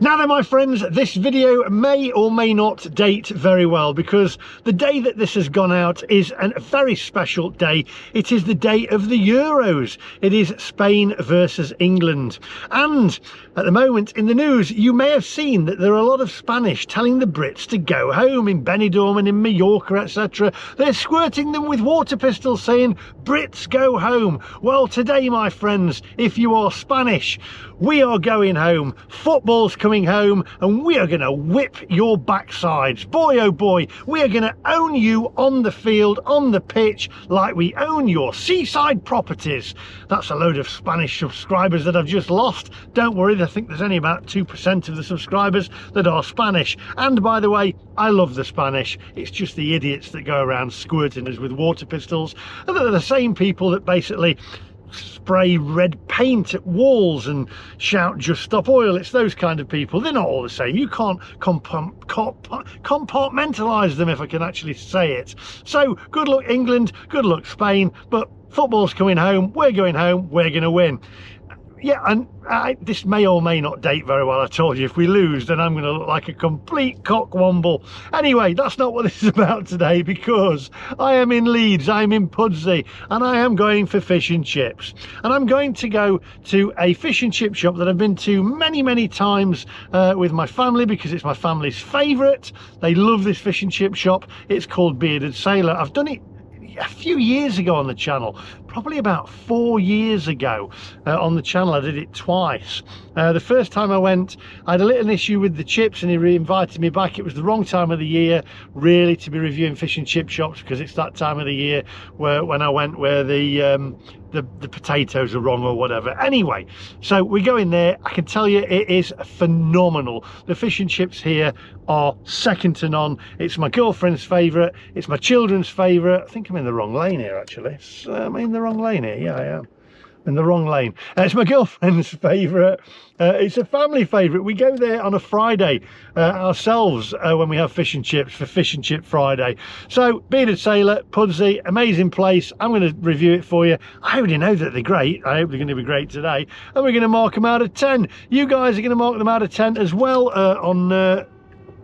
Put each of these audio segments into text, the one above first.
Now then, my friends, this video may or may not date very well, because the day that this has gone out is a very special day. It is the day of the Euros. It is Spain versus England. And at the moment in the news, you may have seen that there are a lot of Spanish telling the Brits to go home in Benidorm and in Mallorca, etc. They're squirting them with water pistols saying, Brits go home. Well, today, my friends, if you are Spanish, we are going home. Football's coming home, and we are going to whip your backsides. Boy, oh boy, we are going to own you on the field, on the pitch, like we own your seaside properties. That's a load of Spanish subscribers that I've just lost. Don't worry, I think there's only about 2% of the subscribers that are Spanish. And by the way, I love the Spanish. It's just the idiots that go around squirting us with water pistols. And they're the same people that basically spray red paint at walls and shout just stop oil. It's those kind of people. They're not all the same. You can't compartmentalize them, if I can actually say it. So good luck England, good luck Spain, but football's coming home, we're going home, we're going to win. Yeah, and this may or may not date very well. I told you, if we lose, then I'm going to look like a complete cockwomble. Anyway, that's not what this is about today, because I am in Leeds, I'm in Pudsey, and I am going for fish and chips. And I'm going to go to a fish and chip shop that I've been to many times with my family, because it's my family's favourite. They love this fish and chip shop. It's called Bearded Sailor. I've done it a few years ago on the channel, probably about 4 years ago on the channel. I did it twice. The first time I went, I had a little issue with the chips, and he re-invited me back. It was the wrong time of the year really to be reviewing fish and chip shops, because it's that time of the year when I went where the potatoes are wrong or whatever. Anyway, so we go in there. I can tell you it is phenomenal. The fish and chips here are second to none. It's my girlfriend's favourite, it's my children's favourite. I think I'm in the wrong lane here, actually. Am I in the wrong lane here? Yeah, I am in the wrong lane. It's my girlfriend's favourite. It's a family favourite. We go there on a Friday ourselves when we have fish and chips, for Fish and Chip Friday. So Bearded Sailor, Pudsey, amazing place. I'm going to review it for you. I already know that they're great. I hope they're going to be great today, and we're going to mark them out of 10. You guys are going to mark them out of 10 as well on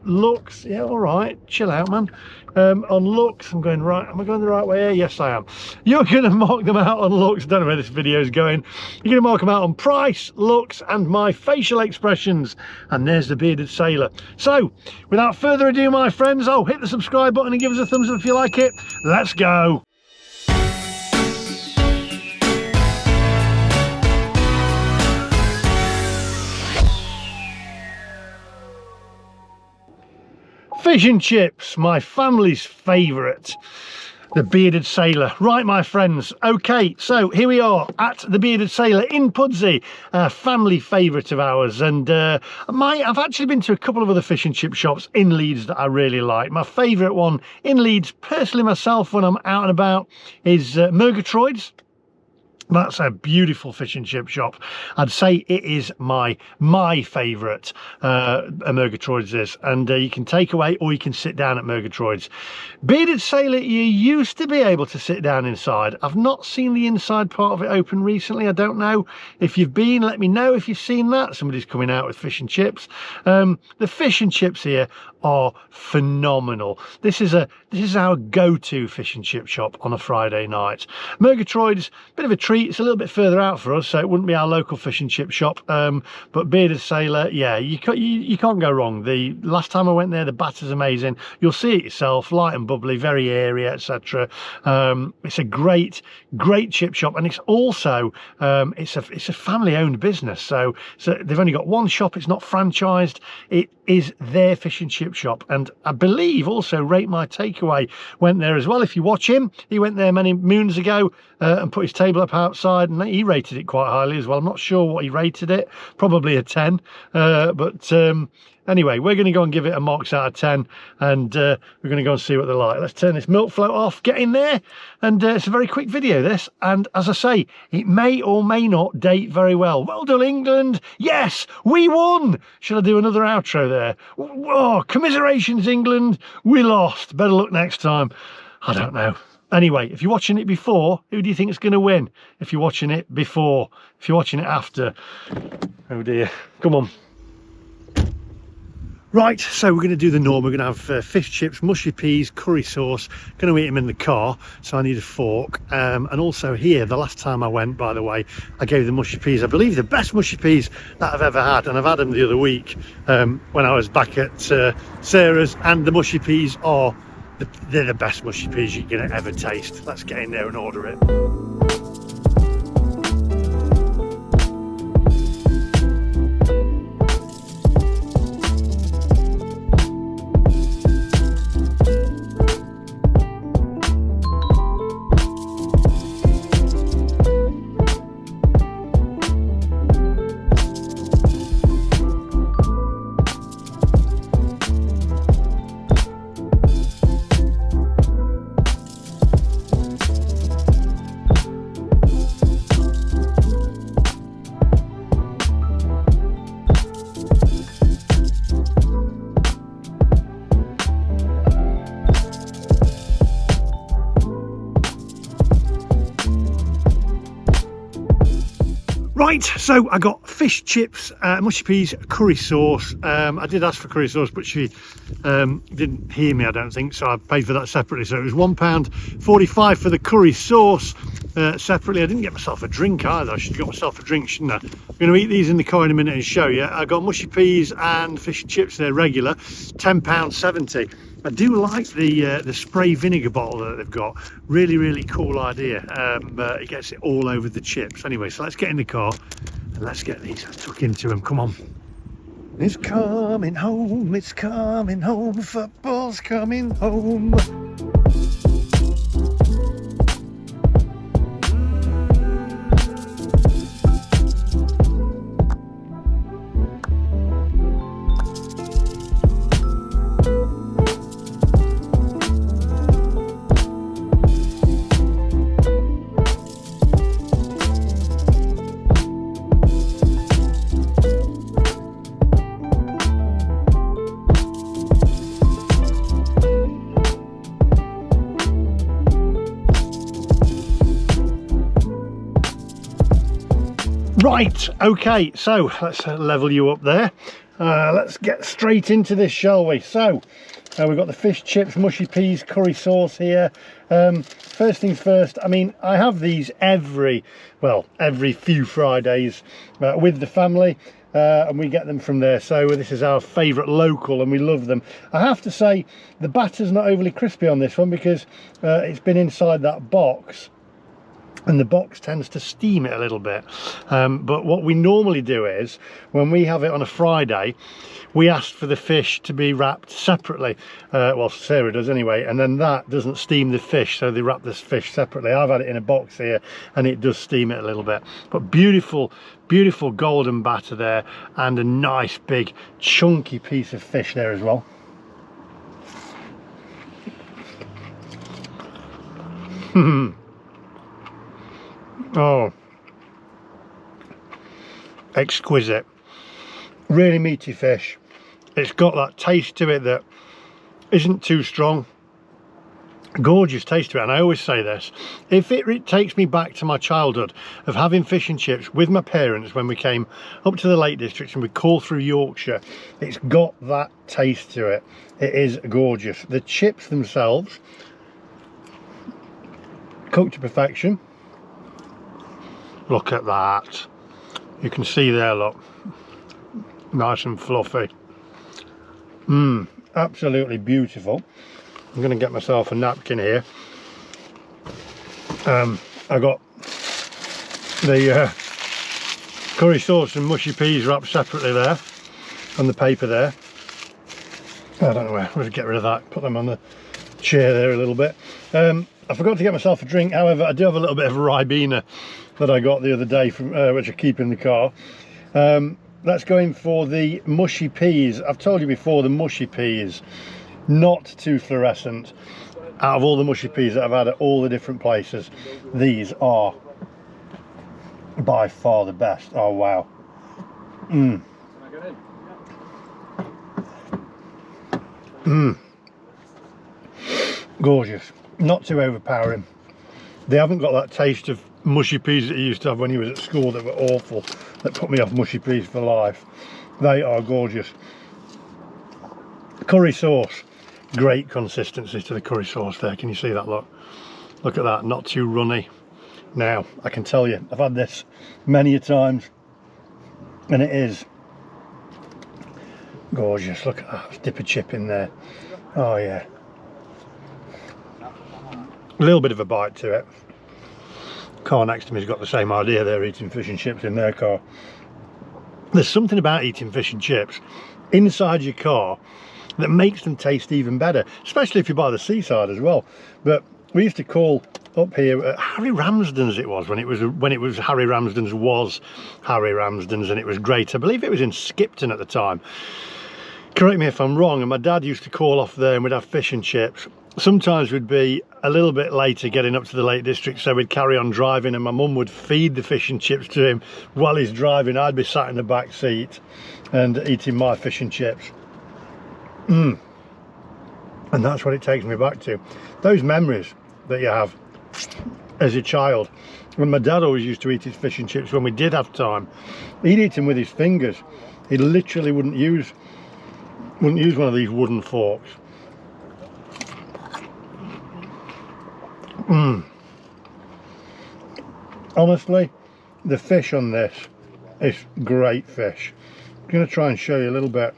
looks. Yeah, all right, chill out, man. On looks, I'm going right. Am I going the right way here? Yes, I am. You're going to mark them out on looks. I don't know where this video is going. You're going to mark them out on price, looks, and my facial expressions. And there's the Bearded Sailor. So without further ado, my friends, hit the subscribe button and give us a thumbs up if you like it. Let's go. Fish and chips, my family's favourite, the Bearded Sailor. Right, my friends, okay, so here we are at the Bearded Sailor in Pudsey, a family favourite of ours. And I've actually been to a couple of other fish and chip shops in Leeds that I really like. My favourite one in Leeds, personally myself, when I'm out and about, is Murgatroyd's. That's a beautiful fish and chip shop. I'd say it is my favourite, Murgatroyd's is. And you can take away or you can sit down at Murgatroyd's. Bearded Sailor, you used to be able to sit down inside. I've not seen the inside part of it open recently. I don't know if you've been. Let me know if you've seen that. Somebody's coming out with fish and chips. The fish and chips here are phenomenal. This is our go-to fish and chip shop on a Friday night. Murgatroyd's, bit of a treat. It's a little bit further out for us, so it wouldn't be our local fish and chip shop. But Bearded Sailor, yeah, you can't go wrong. The last time I went there, the batter's amazing. You'll see it yourself, light and bubbly, very airy, etc. It's a great chip shop, and it's also it's a family-owned business. So they've only got one shop. It's not franchised. It is their fish and chip shop, and I believe also Rate My Takeaway went there as well. If you watch him, he went there many moons ago and put his table up outside, and he rated it quite highly as well. I'm not sure what he rated it, probably a 10, but anyway, we're going to go and give it a marks out of 10, and we're going to go and see what they're like. Let's turn this milk float off, get in there, and it's a very quick video, this. And as I say, it may or may not date very well. Well done, England. Yes, we won. Should I do another outro there? Oh, commiserations, England. We lost. Better luck next time. I don't know. Anyway, if you're watching it before, who do you think is going to win? If you're watching it before, if you're watching it after, oh dear, come on. Right, so we're going to do the norm. We're going to have fish chips, mushy peas, curry sauce. Going to eat them in the car, so I need a fork. And also here, the last time I went, by the way, I gave the mushy peas, I believe, the best mushy peas that I've ever had. And I've had them the other week when I was back at Sarah's. And the mushy peas are, they're the best mushy peas you're going to ever taste. Let's get in there and order it. Right, so I got fish chips, mushy peas, curry sauce. I did ask for curry sauce, but she didn't hear me, I don't think, so I paid for that separately. So it was £1.45 for the curry sauce separately. I didn't get myself a drink either. I should have got myself a drink, shouldn't I? I'm going to eat these in the car in a minute and show you. I got mushy peas and fish and chips there, regular, £10.70. I do like the spray vinegar bottle that they've got. Really, really cool idea. It gets it all over the chips. Anyway, so let's get in the car and let's get these tucked into them. Come on. It's coming home, football's coming home. Right, okay, so let's level you up there. Let's get straight into this, shall we? So we've got the fish chips, mushy peas, curry sauce here. First things first, I mean, I have these every few Fridays with the family, and we get them from there. So this is our favourite local and we love them. I have to say the batter's not overly crispy on this one because it's been inside that box, and the box tends to steam it a little bit. But what we normally do is, when we have it on a Friday, we ask for the fish to be wrapped separately. Well, Sarah does anyway, and then that doesn't steam the fish, so they wrap this fish separately. I've had it in a box here and it does steam it a little bit. But beautiful, beautiful golden batter there, and a nice big chunky piece of fish there as well. Oh, exquisite. Really meaty fish. It's got that taste to it that isn't too strong. Gorgeous taste to it. And I always say this, if it takes me back to my childhood of having fish and chips with my parents when we came up to the Lake District and we called through Yorkshire, it's got that taste to it. It is gorgeous. The chips themselves, cooked to perfection. Look at that. You can see there, look. Nice and fluffy. Absolutely beautiful. I'm going to get myself a napkin here. I got the curry sauce and mushy peas wrapped separately there on the paper there. I don't know where. I'm going to get rid of that. Put them on the chair there a little bit. I forgot to get myself a drink. However, I do have a little bit of a Ribena that I got the other day from which I keep in the car. Let's go in for the mushy peas. I've told you before, the mushy peas, not too fluorescent. Out of all the mushy peas that I've had at all the different places, these are by far the best. Oh wow. Gorgeous. Not too overpowering. They haven't got that taste of mushy peas that you used to have when you was at school that were awful, that put me off mushy peas for life. They are gorgeous. Curry sauce, great consistency to the curry sauce there. Can you see that? Look at that, not too runny. Now I can tell you, I've had this many a times and it is gorgeous. Look at that, let's dip a chip in there. Oh yeah, a little bit of a bite to it. Car next to me's got the same idea. They're eating fish and chips in their car. There's something about eating fish and chips inside your car that makes them taste even better, especially if you're by the seaside as well. But we used to call up here Harry Ramsden's. It was when it was Harry Ramsden's and it was great. I believe it was in Skipton at the time. Correct me if I'm wrong. And my dad used to call off there and we'd have fish and chips. Sometimes we'd be a little bit later getting up to the Lake District, so we'd carry on driving and my mum would feed the fish and chips to him while he's driving. I'd be sat in the back seat and eating my fish and chips. And that's what it takes me back to. Those memories that you have as a child. When my dad always used to eat his fish and chips when we did have time, he'd eat them with his fingers. He literally wouldn't use one of these wooden forks. Honestly, the fish on this is great fish. I'm going to try and show you a little bit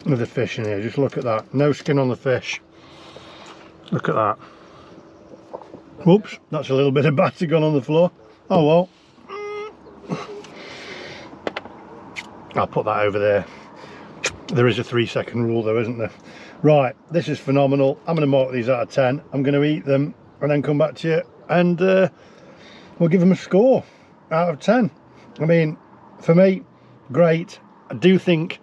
of the fish in here. Just look at that, no skin on the fish. Look at that. Whoops, that's a little bit of batter gone on the floor. Oh well, I'll put that over there. There is a 3-second rule though, isn't there? Right, this is phenomenal. I'm going to mark these out of 10. I'm going to eat them and then come back to you and we'll give them a score out of 10. I mean, for me, great. I do think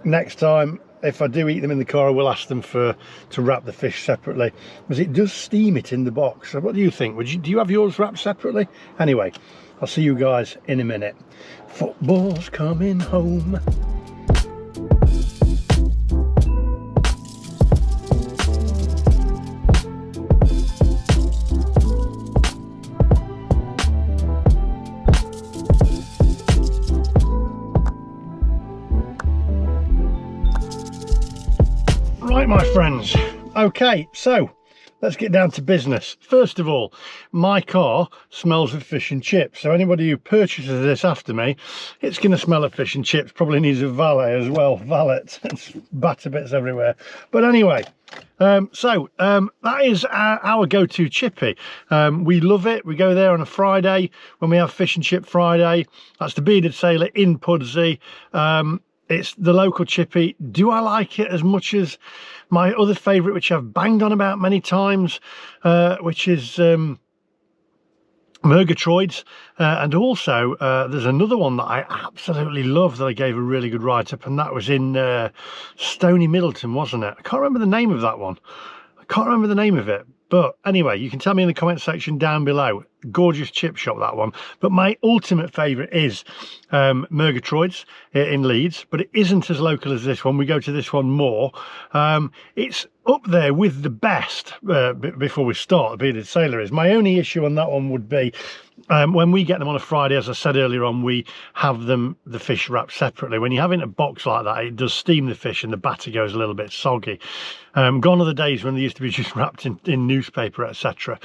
next time if I do eat them in the car, I will ask them to wrap the fish separately, because it does steam it in the box. So what do you think? Do you have yours wrapped separately? Anyway, I'll see you guys in a minute. Football's coming home. Right, my friends, okay, so let's get down to business. First of all, my car smells of fish and chips, so anybody who purchases this after me, it's going to smell of fish and chips. Probably needs a valet as well. It's batter bits everywhere. But anyway, that is our go-to chippy. We love it. We go there on a Friday when we have Fish and Chip Friday. That's the Bearded Sailor in Pudsey. It's the local chippy. Do I like it as much as my other favourite, which I've banged on about many times, which is Murgatroyd's, and also there's another one that I absolutely love that I gave a really good write-up, and that was in Stony Middleton, wasn't it? I can't remember the name of that one. I can't remember the name of it. But anyway, you can tell me in the comment section down below. Gorgeous chip shop, that one. But my ultimate favourite is Murgatroyd's in Leeds, but it isn't as local as this one. We go to this one more. It's up there with the best before we start. The Bearded Sailor is. My only issue on that one would be when we get them on a Friday, as I said earlier on, we have the fish wrapped separately. When you have it in a box like that, it does steam the fish and the batter goes a little bit soggy. Gone are the days when they used to be just wrapped in newspaper, etc.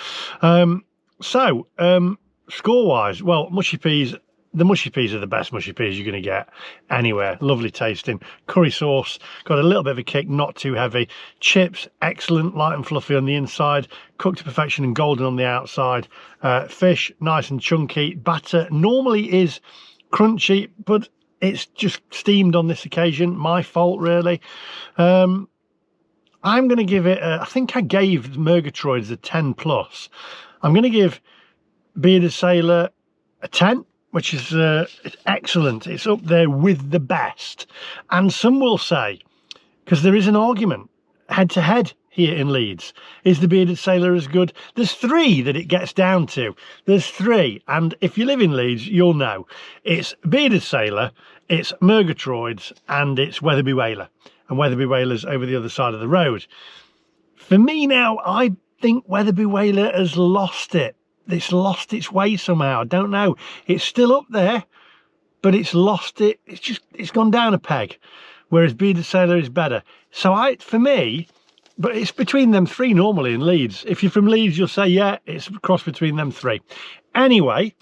Score wise, well, mushy peas. The mushy peas are the best mushy peas you're going to get anywhere. Lovely tasting. Curry sauce, got a little bit of a kick, not too heavy. Chips, excellent, light and fluffy on the inside, cooked to perfection and golden on the outside. Fish, nice and chunky. Batter normally is crunchy, but it's just steamed on this occasion. My fault, really. I'm going to give it, I think I gave Murgatroyd's a 10 plus. I'm going to give Bearded Sailor a 10. Which is it's excellent. It's up there with the best. And some will say, because there is an argument head to head here in Leeds, is the Bearded Sailor as good? There's three that it gets down to. There's three, and if you live in Leeds, you'll know. It's Bearded Sailor, it's Murgatroyd's, and it's Wetherby Whaler. And Wetherby Whaler's over the other side of the road. For me now, I think Wetherby Whaler has lost it. It's lost its way somehow. I don't know. It's still up there, but it's lost it. It's gone down a peg. whereas bearded sailor is better. So for me, but it's between them three normally in Leeds. If you're from Leeds, you'll say, yeah, it's a cross between them three. Anyway,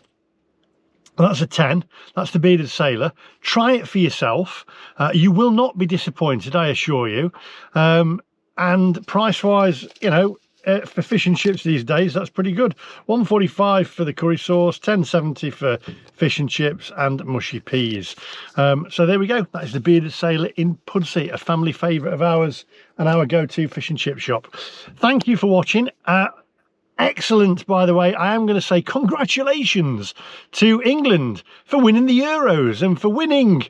that's a 10. That's the bearded sailor. Try it for yourself. You will not be disappointed, I assure you. And price-wise, you know, for fish and chips these days, that's pretty good. £1.45 for the curry sauce, £10.70 for fish and chips and mushy peas. So there we go. That is the bearded sailor in Pudsey, a family favourite of ours and our go-to fish and chip shop. Thank you for watching. Excellent, by the way. I am going to say congratulations to England for winning the Euros and for winning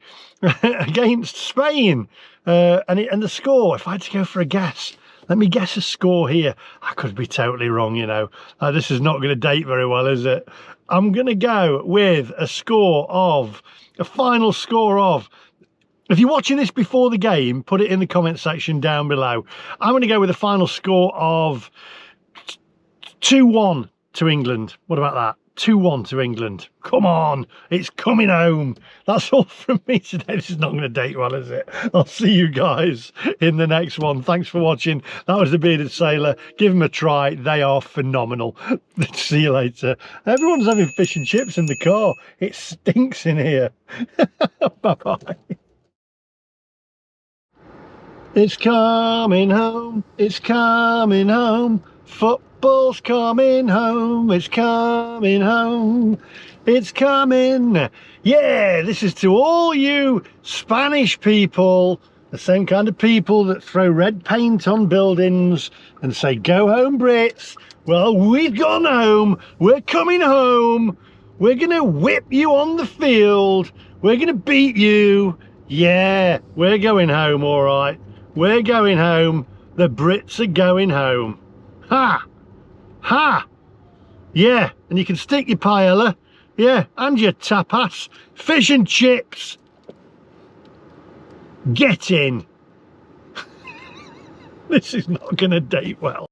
against Spain. And the score, if I had to go for a guess, let me guess a score here. I could be totally wrong, you know. This is not going to date very well, is it? I'm going to go with a final score of, if you're watching this before the game, put it in the comment section down below. I'm going to go with a final score of 2-1 to England. What about that? 2-1 to England. Come on, it's coming home. That's all from me today. This is not going to date well, is it? I'll see you guys in the next one. Thanks for watching. That was the bearded sailor. Give them a try. They are phenomenal. See you later. Everyone's having fish and chips in the car. It stinks in here. Bye-bye. It's coming home. It's coming home. Football's coming home, it's coming home, it's coming. Yeah, this is to all you Spanish people, the same kind of people that throw red paint on buildings and say, go home Brits. Well, we've gone home, we're coming home, we're gonna whip you on the field, we're gonna beat you. Yeah, we're going home, all right. We're going home, the Brits are going home. Ha! Ha! Yeah, and you can stick your paella, yeah, and your tapas, fish and chips. Get in. This is not going to date well.